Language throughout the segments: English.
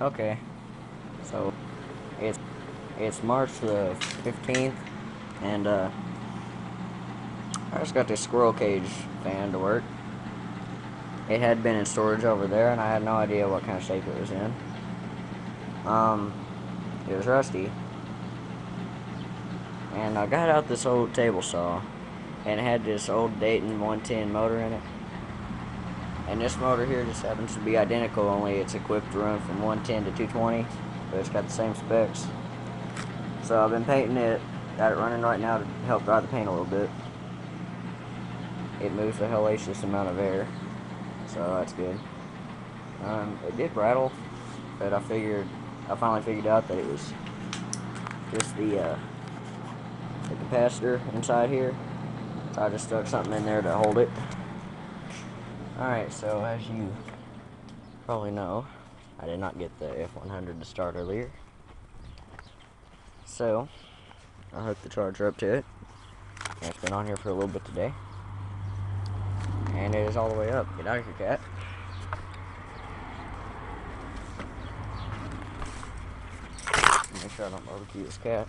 Okay, so it's March the 15th, and I just got this squirrel cage fan to work. It had been in storage over there, and I had no idea what kind of shape it was in. It was rusty, and I got out this old table saw, and it had this old Dayton 110 motor in it. And this motor here just happens to be identical, only it's equipped to run from 110 to 220, but it's got the same specs. So I've been painting it, got it running right now to help dry the paint a little bit. It moves a hellacious amount of air, so that's good. It did rattle, but I finally figured out that it was just the capacitor inside here. So I just stuck something in there to hold it. Alright, so as you probably know, I did not get the F100 to start earlier. So, I hooked the charger up to it. And it's been on here for a little bit today. And it is all the way up. Get out of here, cat. Make sure I don't barbecue this cat.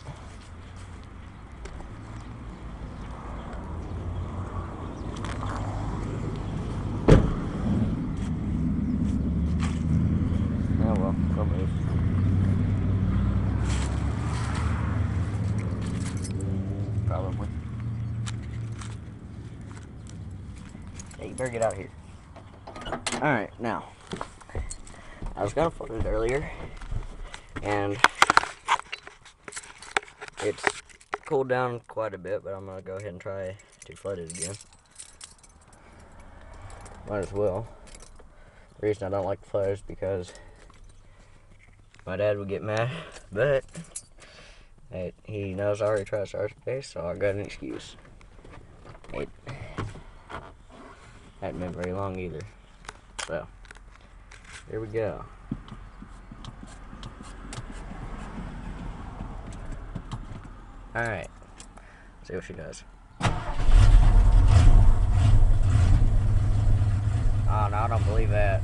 Probably. Hey, you better get out of here. Alright, now. I was gonna flood it earlier, and it's cooled down quite a bit, but I'm gonna go ahead and try to flood it again. Might as well. The reason I don't like the flood is because my dad would get mad, but he knows I already tried to start today, so I got an excuse. It hadn't been very long either. So, here we go. Alright, see what she does. Oh no, I don't believe that.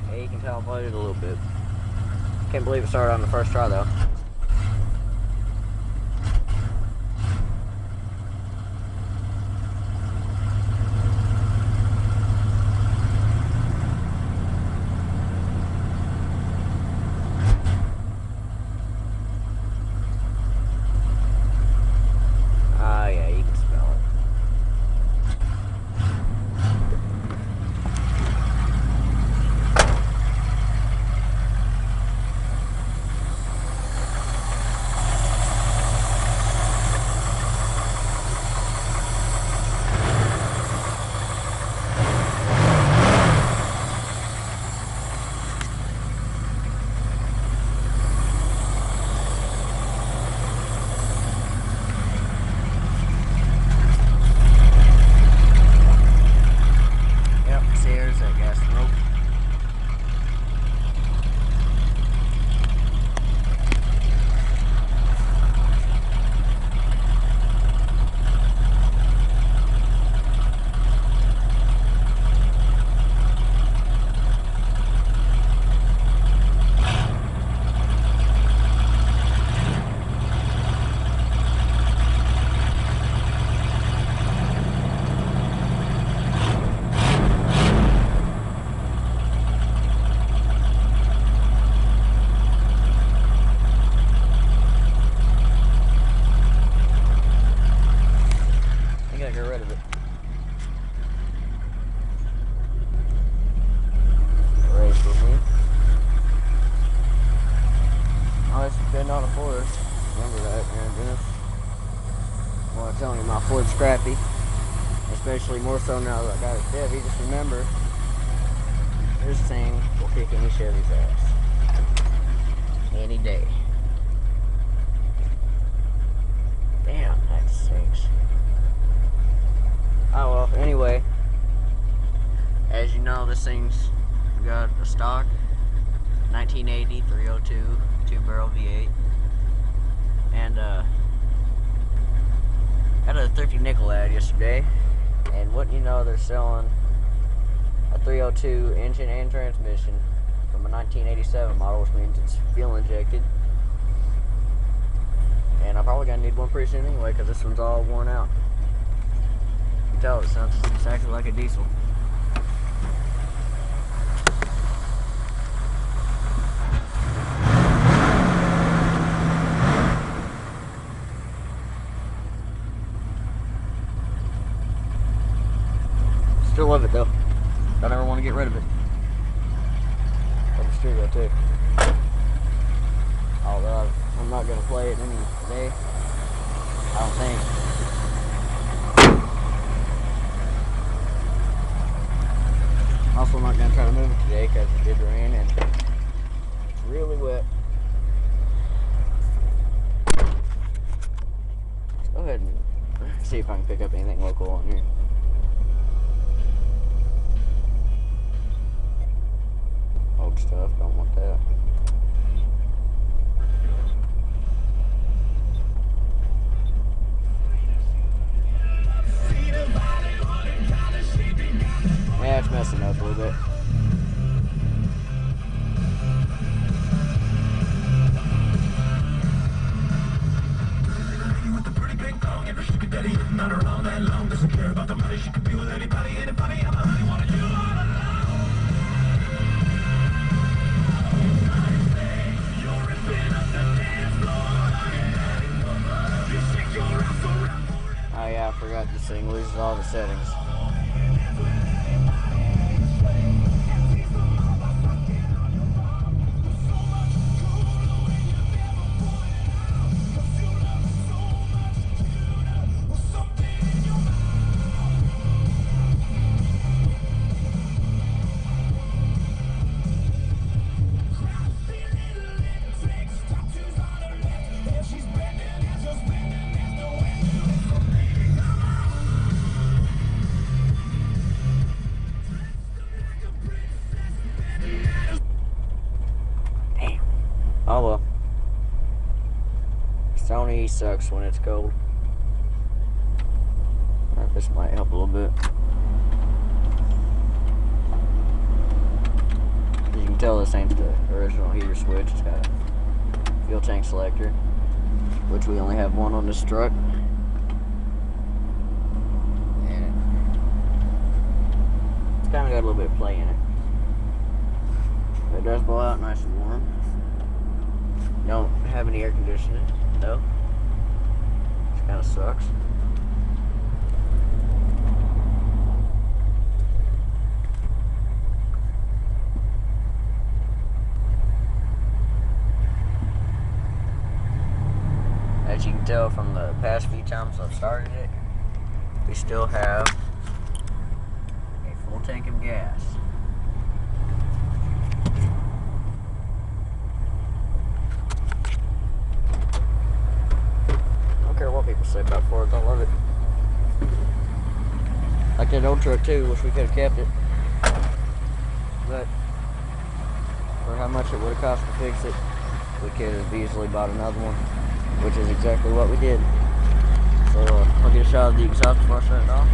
Yeah, you can tell I floated a little bit. Can't believe it started on the first try though. Yeah, you can smell it. Get rid of it. Race with me. I was been on a forest. Remember that, man, Dennis? Well, I'm telling you, my Ford's scrappy. Especially more so now that I got a Chevy. Just remember, this thing will kick any Chevy's ass. Any day. Damn, that stinks. Oh well, anyway, as you know, this thing's got a stock 1980 302 2-barrel V8, and had a 30 nickel ad yesterday, and wouldn't you know, they're selling a 302 engine and transmission from a 1987 model, which means it's fuel injected. And I'm probably gonna need one pretty soon anyway, because this one's all worn out. You can tell it sounds exactly like a diesel. Still love it though. Don't ever want to get rid of it. Love the stereo too. Although I'm not gonna play it any day. I don't think. Also, I'm not gonna try to move it today because it did rain and it's really wet. Let's go ahead and see if I can pick up anything local on here. Old stuff, don't want that. Yeah, it's messing up a little bit. Oh yeah, I forgot this thing loses all the settings. Oh well. Sony sucks when it's cold. Alright, this might help a little bit. As you can tell, this ain't the original heater switch. It's got a fuel tank selector, which we only have one on this truck. And it's kind of got a little bit of play in it. But it does blow out nice and warm. Don't have any air conditioning, though. Which kind of sucks. As you can tell from the past few times I've started it, we still have a full tank of gas. I don't care what people say about Fords, I love it. Like that old truck too, wish we could have kept it. But for how much it would have cost to fix it, we could have easily bought another one, which is exactly what we did. So I'll get a shot of the exhaust before I shut it off.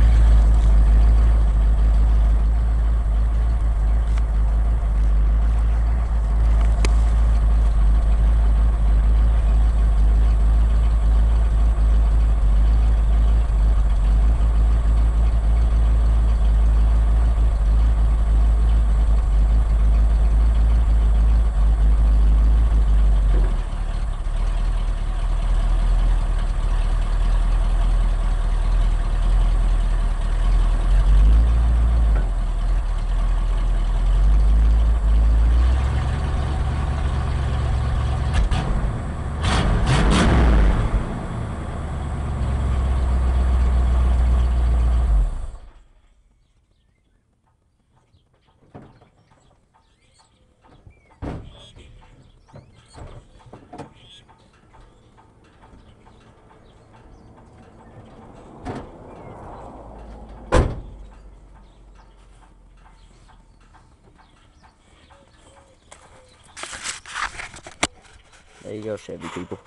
There you go, Chevy people.